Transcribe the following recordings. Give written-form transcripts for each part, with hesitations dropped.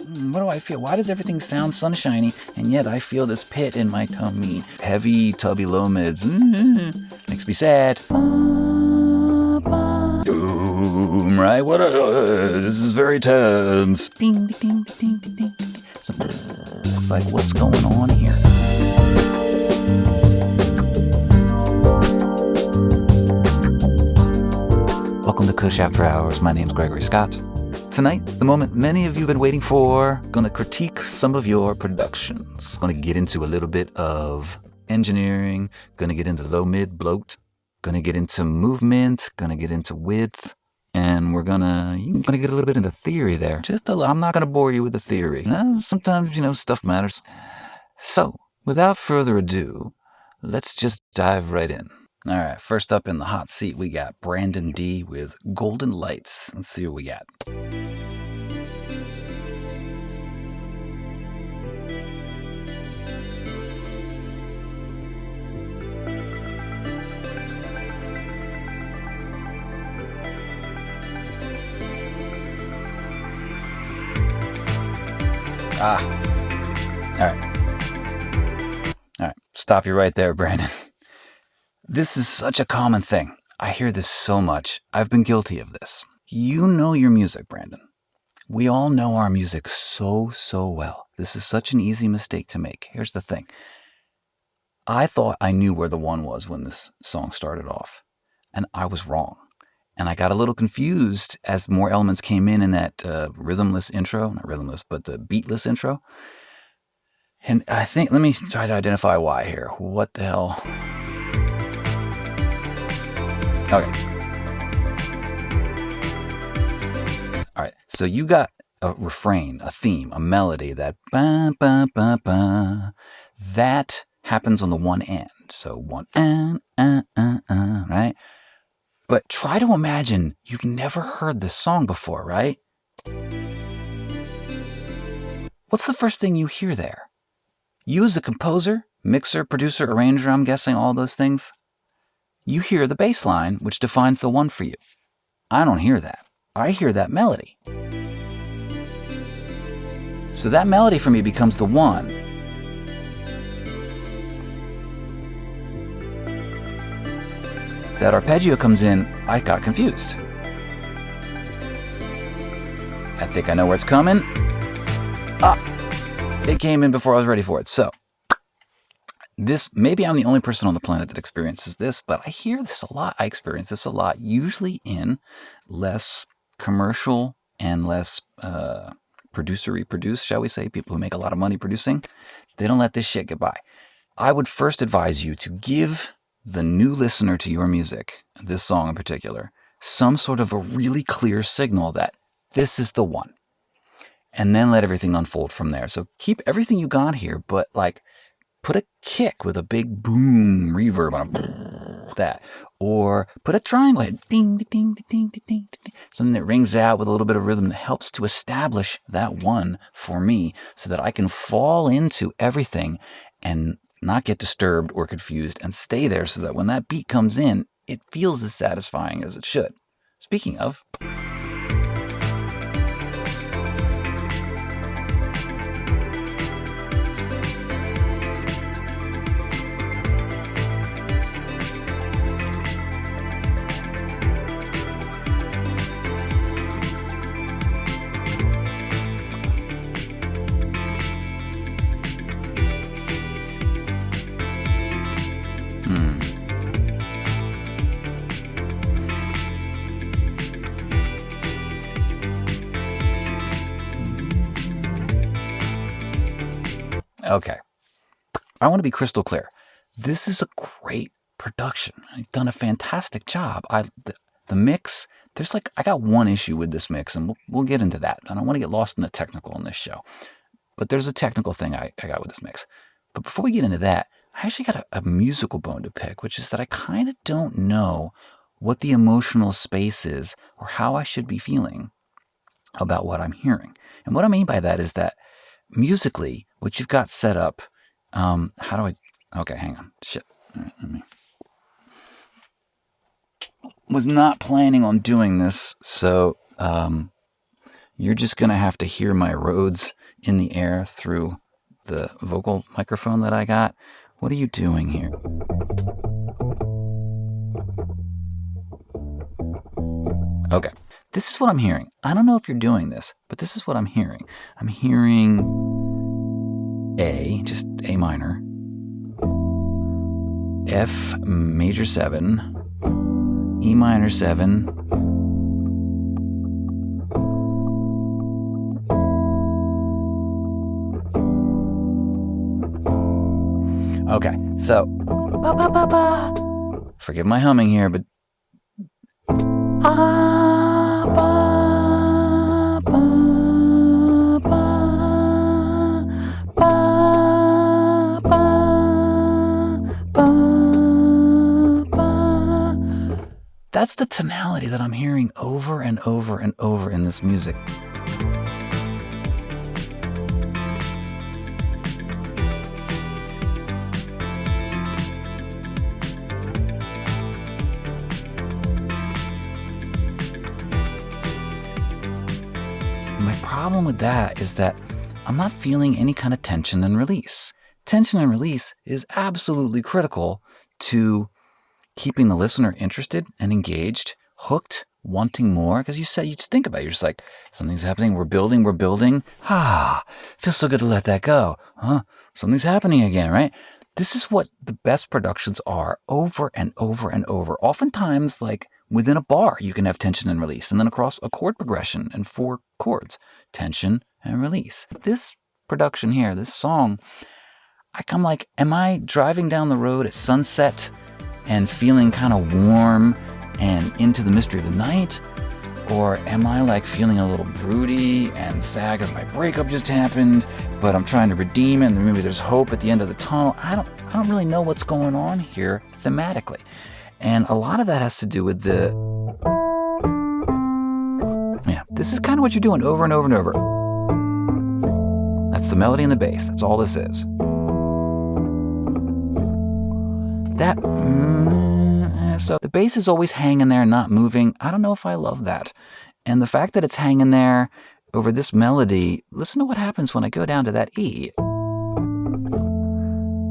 What do I feel? Why does everything sound sunshiny, and yet I feel this pit in my tummy? Heavy, tubby low mids. Makes me sad. Boom, right? What? This is very tense. Ding, ding, ding, ding, ding. So, it's like, what's going on here? Welcome to Kush After Hours. My name's Gregory Scott. Tonight, the moment many of you have been waiting for, gonna critique some of your productions. Gonna get into a little bit of engineering, gonna get into low mid bloat, gonna get into movement, gonna get into width, and we're gonna get a little bit into theory there. I'm not gonna bore you with the theory. Sometimes, stuff matters. So, without further ado, let's just dive right in. All right, first up in the hot seat, we got Brandon D with Golden Lights. Let's see what we got. All right. Stop you right there, Brandon. This is such a common thing. I hear this so much. I've been guilty of this. You know your music, Brandon. We all know our music so well. This is such an easy mistake to make. Here's the thing. I thought I knew where the one was when this song started off, and I was wrong. And I got a little confused as more elements came in that rhythmless intro. Not rhythmless, but the beatless intro. And I think, let me try to identify why here. What the hell? Okay. All right. So you got a refrain, a theme, a melody that ba ba ba ba. That happens on the one end. So one right? But try to imagine you've never heard this song before, right? What's the first thing you hear there? You as a composer, mixer, producer, arranger, I'm guessing all those things. You hear the bass line, which defines the one for you. I don't hear that. I hear that melody. So that melody for me becomes the one. That arpeggio comes in, I got confused. I think I know where it's coming. It came in before I was ready for it. So, maybe I'm the only person on the planet that experiences this, but I hear this a lot. I experience this a lot, usually in less commercial and less producery produced, shall we say, people who make a lot of money producing. They don't let this shit get by. I would first advise you to give the new listener to your music, this song in particular, some sort of a really clear signal that this is the one. And then let everything unfold from there. So keep everything you got here, but put a kick with a big boom reverb on that. Or put a triangle head, ding, ding, ding, ding, ding, ding, something that rings out with a little bit of rhythm that helps to establish that one for me so that I can fall into everything and not get disturbed or confused and stay there so that when that beat comes in, it feels as satisfying as it should. Speaking of... Okay. I want to be crystal clear. This is a great production. You've done a fantastic job. The mix, I got one issue with this mix, and we'll get into that. I don't want to get lost in the technical in this show. But there's a technical thing I got with this mix. But before we get into that, I actually got a musical bone to pick, which is that I kind of don't know what the emotional space is or how I should be feeling about what I'm hearing. And what I mean by that is that musically, what you've got set up, okay, hang on. Shit. Was not planning on doing this, so You're just going to have to hear my Rhodes in the air through the vocal microphone that I got. What are you doing here? Okay. This is what I'm hearing. I don't know if you're doing this, but this is what I'm hearing. I'm hearing A, just A minor, F major 7, E minor 7, okay, so, forgive my humming here, but that's the tonality that I'm hearing over and over and over in this music. My problem with that is that I'm not feeling any kind of tension and release. Tension and release is absolutely critical to keeping the listener interested and engaged, hooked, wanting more. Because you just think about it. You're just like, something's happening. We're building. Feels so good to let that go. Something's happening again, right? This is what the best productions are over and over and over. Oftentimes, like within a bar, you can have tension and release. And then across a chord progression and 4 chords, tension and release. This production here, this song, I'm like, am I driving down the road at sunset and feeling kind of warm and into the mystery of the night? Or am I like feeling a little broody and sad because my breakup just happened, but I'm trying to redeem it and maybe there's hope at the end of the tunnel? I don't really know what's going on here thematically. And a lot of that has to do with this is kind of what you're doing over and over and over. That's the melody and the bass. That's all this is. So the bass is always hanging there, not moving. I don't know if I love that. And the fact that it's hanging there over this melody, listen to what happens when I go down to that E.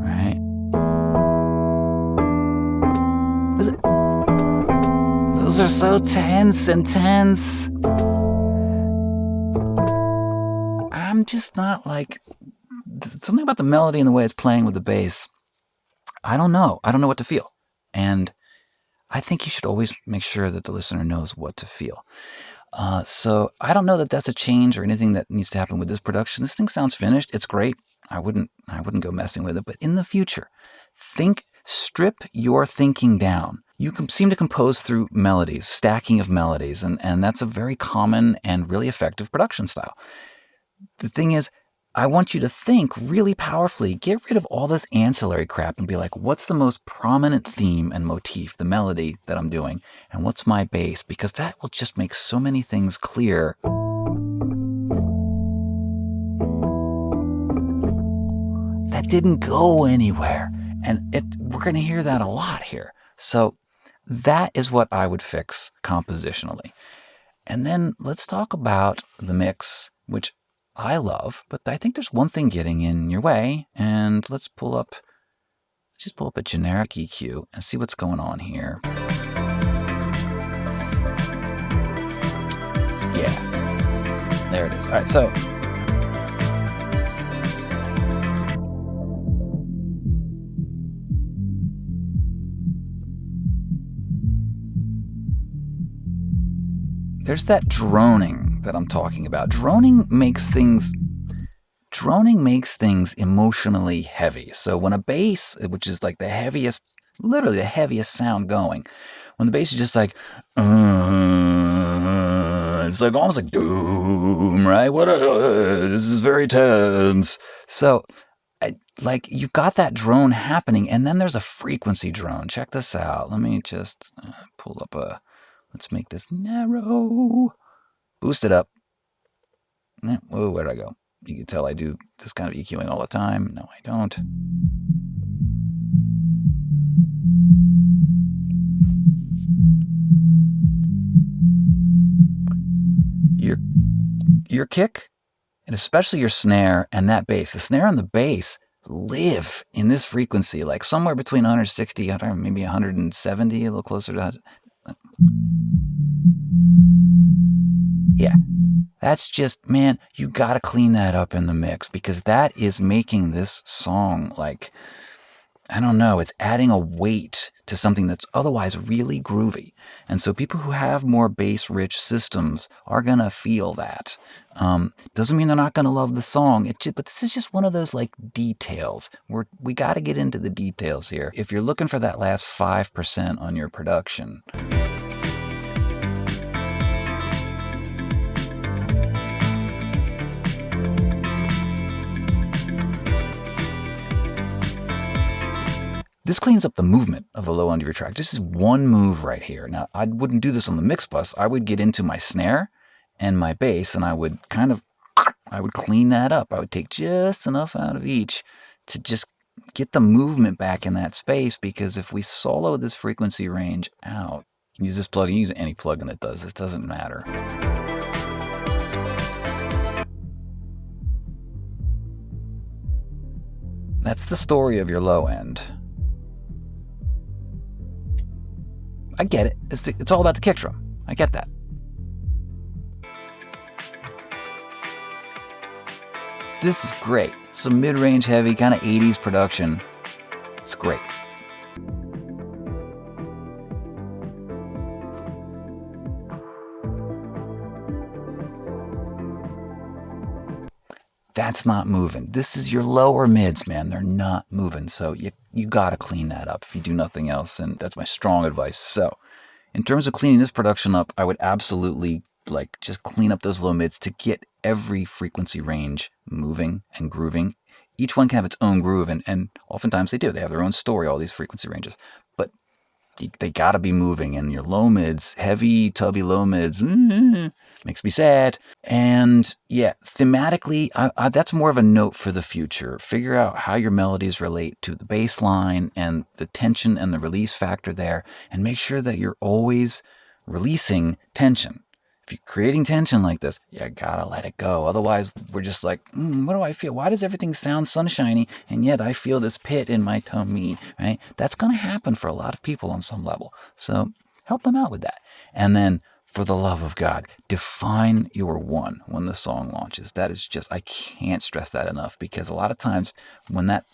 Right? Those are so tense. I'm just not like, something about the melody and the way it's playing with the bass. I don't know what to feel. And I think you should always make sure that the listener knows what to feel. So I don't know that that's a change or anything that needs to happen with this production. This thing sounds finished. It's great. I wouldn't go messing with it. But in the future, strip your thinking down. You seem to compose through melodies, stacking of melodies, and that's a very common and really effective production style. The thing is, I want you to think really powerfully, get rid of all this ancillary crap and be like, what's the most prominent theme and motif, the melody that I'm doing, and what's my bass? Because that will just make so many things clear. That didn't go anywhere. And we're going to hear that a lot here. So that is what I would fix compositionally. And then let's talk about the mix, which I love, but I think there's one thing getting in your way, and let's just pull up a generic EQ and see what's going on here. Yeah, there it is. All right, so there's that droning that I'm talking about. Droning makes things emotionally heavy. So when a bass, which is like literally the heaviest sound going, when the bass is just like, it's like almost like doom, right? This is very tense. So like you've got that drone happening, and then there's a frequency drone. Check this out. Let me just pull up let's make this narrow. Boost it up. Whoa, where'd I go? You can tell I do this kind of EQing all the time. No, I don't. your kick, and especially your snare and that bass, the snare and the bass live in this frequency, like somewhere between 160, I don't know, maybe 170, a little closer to. Yeah. That's just, man, you got to clean that up in the mix, because that is making this song like, I don't know, it's adding a weight to something that's otherwise really groovy. And so people who have more bass-rich systems are going to feel that. Doesn't mean they're not going to love the song, but this is just one of those like details. We got to get into the details here. If you're looking for that last 5% on your production, this cleans up the movement of the low end of your track. This is one move right here. Now, I wouldn't do this on the mix bus. I would get into my snare and my bass, and I would clean that up. I would take just enough out of each to just get the movement back in that space, because if we solo this frequency range out, you can use this plugin, use any plugin that does this, doesn't matter. That's the story of your low end. I get it. It's all about the kick drum. I get that. This is great. Some mid-range heavy, kind of 80s production. It's great. That's not moving. This is your lower mids, man. They're not moving. So you got to clean that up if you do nothing else. And that's my strong advice. So in terms of cleaning this production up, I would absolutely just clean up those low mids to get every frequency range moving and grooving. Each one can have its own groove, and oftentimes they do. They have their own story, all these frequency ranges. But they got to be moving, and your low mids, heavy, tubby low mids, makes me sad. And yeah, thematically, that's more of a note for the future. Figure out how your melodies relate to the bass line and the tension and the release factor there, and make sure that you're always releasing tension. If you're creating tension like this, you gotta let it go. Otherwise, we're just like, what do I feel? Why does everything sound sunshiny, and yet I feel this pit in my tummy, right? That's gonna happen for a lot of people on some level. So help them out with that. And then, for the love of God, define your one when the song launches. That is just, I can't stress that enough, because a lot of times when that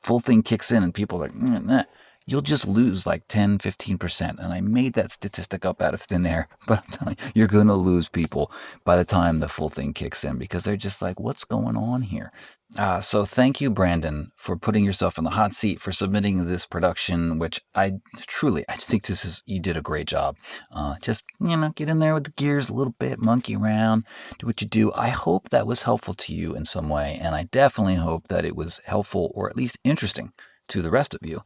full thing kicks in and people are like, you'll just lose like 10, 15%. And I made that statistic up out of thin air, but I'm telling you, you're going to lose people by the time the full thing kicks in, because they're just like, what's going on here? So thank you, Brandon, for putting yourself in the hot seat, for submitting this production, which I think you did a great job. Just, get in there with the gears a little bit, monkey around, do what you do. I hope that was helpful to you in some way, and I definitely hope that it was helpful, or at least interesting, to the rest of you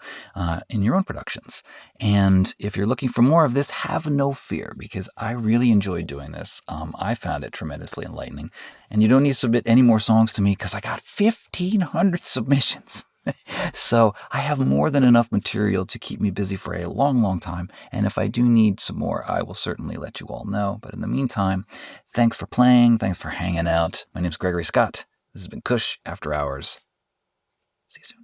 in your own productions. And if you're looking for more of this, have no fear, because I really enjoyed doing this. I found it tremendously enlightening. And you don't need to submit any more songs to me, because I got 1,500 submissions. So I have more than enough material to keep me busy for a long, long time. And if I do need some more, I will certainly let you all know. But in the meantime, thanks for playing. Thanks for hanging out. My name's Gregory Scott. This has been Kush After Hours. See you soon.